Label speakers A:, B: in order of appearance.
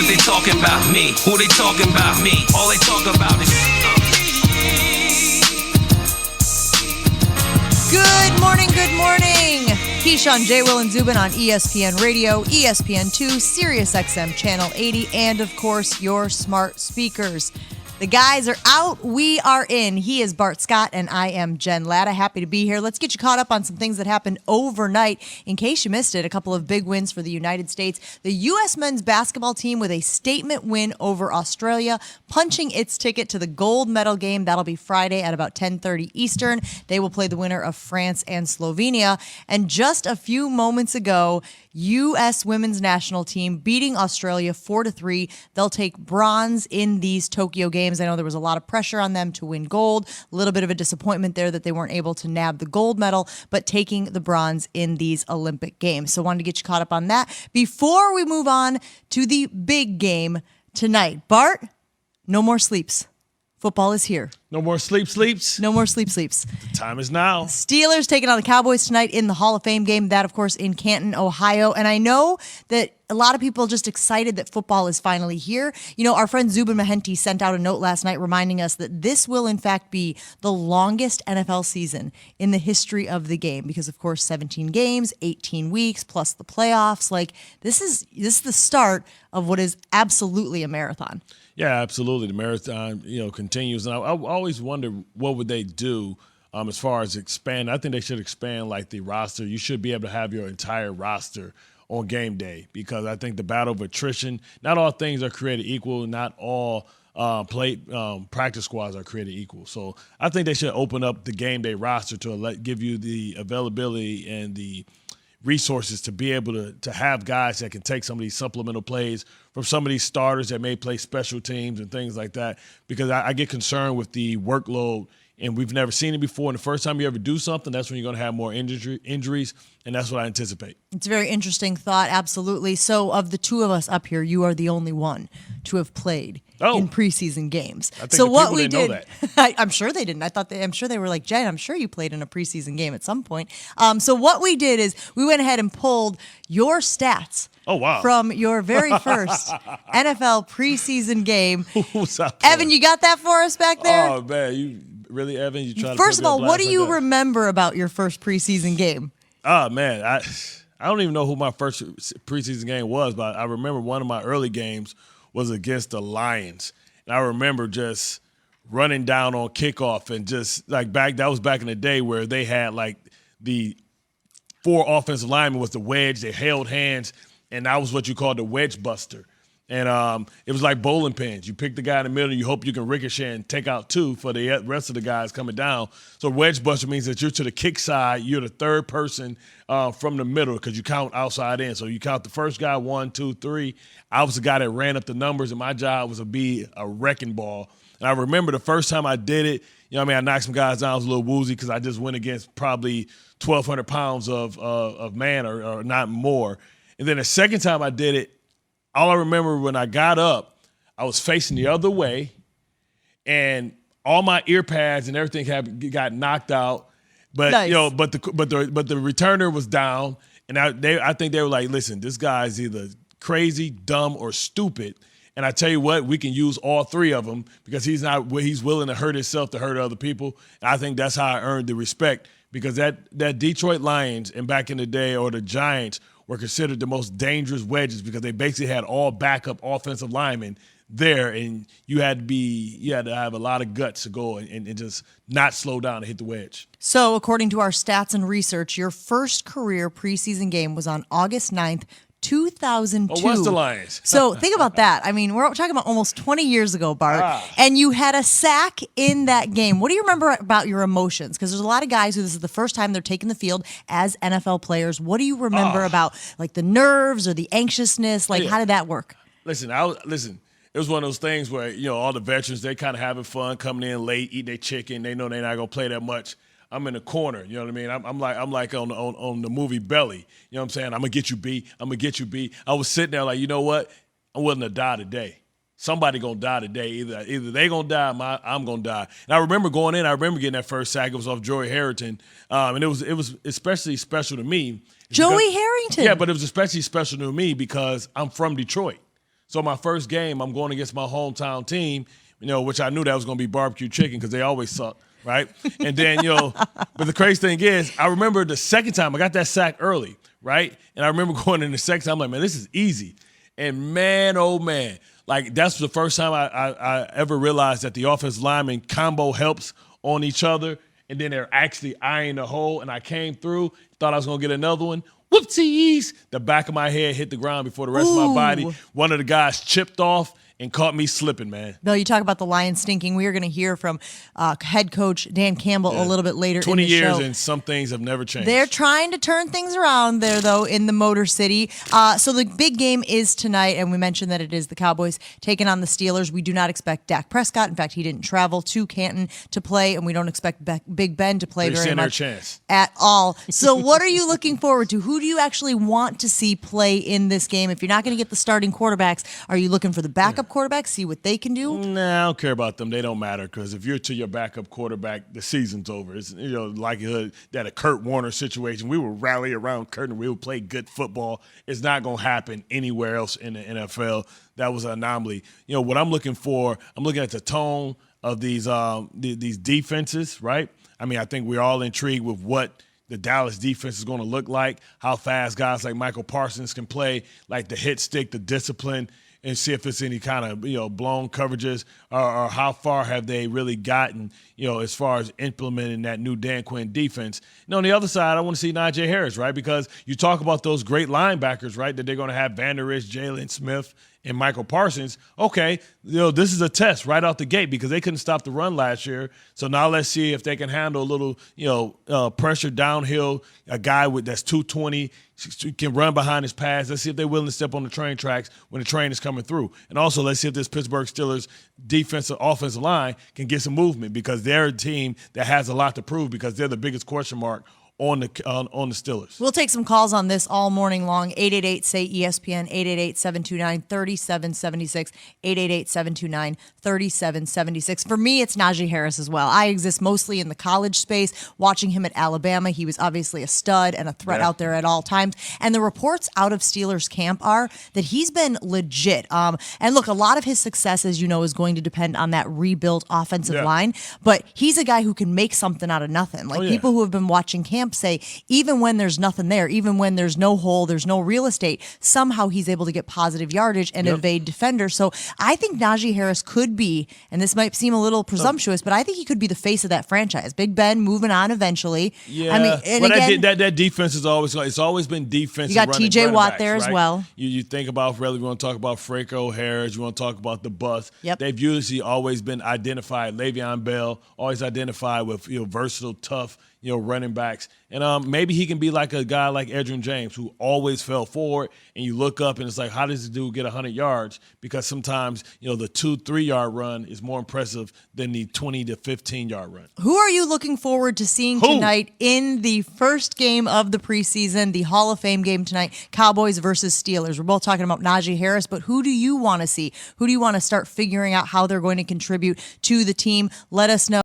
A: But they talking about me. Who they talking about me? All they talk about is
B: Good morning, good morning. Keyshawn, J. Will, and Zubin on ESPN Radio, ESPN2, Sirius XM Channel 80, and of course, your smart speakers. The guys are out. We are in. He is Bart Scott, and I am Jen Latta. Happy to be here. Let's get you caught up on some things that happened overnight. In case you missed it, a couple of big wins for the United States. The U.S. men's basketball team with a statement win over Australia, punching its ticket to the gold medal game. That'll be Friday at about 10:30 Eastern. They will play the winner of France and Slovenia. And just a few moments ago, U.S. women's national team beating Australia 4-3. They'll take bronze in these Tokyo games. I know there was a lot of pressure on them to win gold. A little bit of a disappointment there that they weren't able to nab the gold medal, but taking the bronze in these Olympic games. So wanted to get you caught up on that before we move on to the big game tonight. Bart, no more sleeps. Football is here.
C: No more sleeps.
B: No more sleeps.
C: The time is now.
B: Steelers taking on the Cowboys tonight in the Hall of Fame game. That, of course, in Canton, Ohio. And I know that a lot of people are just excited that football is finally here. You know, our friend Zubin Mahenti sent out a note last night reminding us that this will, in fact, be the longest NFL season in the history of the game because, of course, 17 games, 18 weeks, plus the playoffs. Like, this is the start of what is absolutely a marathon.
C: Yeah, absolutely. The marathon, continues. And I always wonder what would they do as far as expand. I think they should expand like the roster. You should be able to have your entire roster on game day because I think the battle of attrition, not all things are created equal. Not all practice squads are created equal. So I think they should open up the game day roster to give you the availability and the resources to be able to have guys that can take some of these supplemental plays from some of these starters that may play special teams and things like that, because I get concerned with the workload, and we've never seen it before. And the first time you ever do something, that's when you're going to have more injuries, and that's what I anticipate. It's
B: a very interesting thought, absolutely. So of the two of us up here, you are the only one to have played in preseason games.
C: I think so what we did, know that.
B: I'm sure they didn't. I'm sure they were like, Jen, I'm sure you played in a preseason game at some point. So what we did is we went ahead and pulled your stats.
C: Oh, wow.
B: From your very first NFL preseason game. Evan, you got that for us back there?
C: Oh, man. You really, Evan? You trying
B: First
C: to
B: of all, what do you remember about your first preseason game?
C: Oh, man. I don't even know who my first preseason game was, but I remember one of my early games was against the Lions. And I remember just running down on kickoff and just like that was back in the day where they had like the 4 offensive linemen was the wedge. They held hands. And that was what you called the wedge buster. And it was like bowling pins. You pick the guy in the middle, you hope you can ricochet and take out 2 for the rest of the guys coming down. So wedge buster means that you're to the kick side. You're the third person from the middle because you count outside in. So you count the first guy, 1, 2, 3. I was the guy that ran up the numbers, and my job was to be a wrecking ball. And I remember the first time I did it, I knocked some guys down. I was a little woozy because I just went against probably 1,200 pounds of man or not more. And then the second time I did it, all I remember when I got up, I was facing the other way, and all my ear pads and everything got knocked out. But
B: nice.
C: But the returner was down, and I think they were like, listen, this guy's either crazy, dumb, or stupid. And I tell you what, we can use all 3 of them because he's willing to hurt himself to hurt other people. And I think that's how I earned the respect because that Detroit Lions and back in the day, or the Giants, were considered the most dangerous wedges because they basically had all backup offensive linemen there, and you had to have a lot of guts to go and just not slow down and hit the wedge.
B: So according to our stats and research, your first career preseason game was on August 9th, 2002.
C: Oh, what's the Lions?
B: So think about that. I mean, we're talking about almost 20 years ago, Bart, and you had a sack in that game. What do you remember about your emotions? Because there's a lot of guys who this is the first time they're taking the field as NFL players. What do you remember about like the nerves or the anxiousness? Like, how did that work?
C: Listen, it was one of those things where, all the veterans, they kind of having fun, coming in late, eating their chicken. They know they're not going to play that much. I'm in the corner, you know what I mean? I'm like on the movie Belly, you know what I'm saying? I'm going to get you, B. I'm going to get you, B. I was sitting there like, you know what? I'm willing to die today. Somebody going to die today. Either they going to die or I'm going to die. And I remember going in, getting that first sack. It was off Joey Harrington. And it was especially special to me.
B: Joey Harrington?
C: Yeah, but it was especially special to me because I'm from Detroit. So my first game, I'm going against my hometown team, which I knew that was going to be barbecue chicken because they always suck, right? And then, but the crazy thing is, I remember the second time I got that sack early, right? And I remember going in the second time, I'm like, man, this is easy. And man, oh man, like that's the first time I ever realized that the offensive lineman combo helps on each other, and then they're actually eyeing the hole. And I came through, thought I was going to get another one. Whoopsies! The back of my head hit the ground before the rest of my body. One of the guys chipped off and caught me slipping, man.
B: Bill, you talk about the Lions stinking. We are going to hear from head coach Dan Campbell a little bit later in the show.
C: 20 years and some things have never changed.
B: They're trying to turn things around there, though, in the Motor City. So the big game is tonight, and we mentioned that it is the Cowboys taking on the Steelers. We do not expect Dak Prescott. In fact, he didn't travel to Canton to play, and we don't expect Big Ben to play very much at all. So what are you looking forward to? Who do you actually want to see play in this game? If you're not going to get the starting quarterbacks, are you looking for the backup quarterbacks, see what they can do?
C: Nah, I don't care about them. They don't matter because if you're to your backup quarterback, the season's over. It's likelihood that a Kurt Warner situation, we will rally around Kurt and we will play good football. It's not going to happen anywhere else in the NFL. That was an anomaly. What I'm looking for, I'm looking at the tone of these defenses, right? I mean, I think we're all intrigued with what the Dallas defense is going to look like, how fast guys like Michael Parsons can play, like the hit stick, the discipline, and see if it's any kind of blown coverages or how far have they really gotten as far as implementing that new Dan Quinn defense. On the other side, I want to see Najee Harris, right? Because you talk about those great linebackers, right, that they're going to have Van Der Esch, Jalen Smith, and Michael Parsons. Okay, this is a test right out the gate because they couldn't stop the run last year. So now let's see if they can handle a little pressure downhill, a guy that's 220 can run behind his pads. Let's see if they're willing to step on the train tracks when the train is coming through. And also, let's see if this Pittsburgh Steelers offensive line can get some movement because they're a team that has a lot to prove because they're the biggest question mark on the Steelers.
B: We'll take some calls on this all morning long. 888-SAY-ESPN, 888-729-3776, 888-729-3776. For me, it's Najee Harris as well. I exist mostly in the college space. Watching him at Alabama, he was obviously a stud and a threat out there at all times. And the reports out of Steelers camp are that he's been legit. And look, a lot of his success, as you know, is going to depend on that rebuilt offensive line. But he's a guy who can make something out of nothing. People who have been watching camp say, even when there's nothing there, even when there's no hole, there's no real estate, somehow he's able to get positive yardage and evade defenders. So I think Najee Harris could be, and this might seem a little presumptuous, but I think he could be the face of that franchise. Big Ben moving on eventually.
C: Yeah, I mean, and again, that defense is always been defensive.
B: You got TJ Watt there as well.
C: You think about, you want to talk about Franco Harris, you want to talk about the bus. They've usually always been identified. Le'Veon Bell always identified with versatile, tough running backs. And maybe he can be like a guy like Edgerrin James who always fell forward, and you look up and it's like, how does this dude get 100 yards? Because sometimes, the 2-3 yard run is more impressive than the 20 to 15 yard run.
B: Who are you looking forward to seeing tonight in the first game of the preseason, the Hall of Fame game tonight, Cowboys versus Steelers? We're both talking about Najee Harris, but who do you want to see? Who do you want to start figuring out how they're going to contribute to the team? Let us know.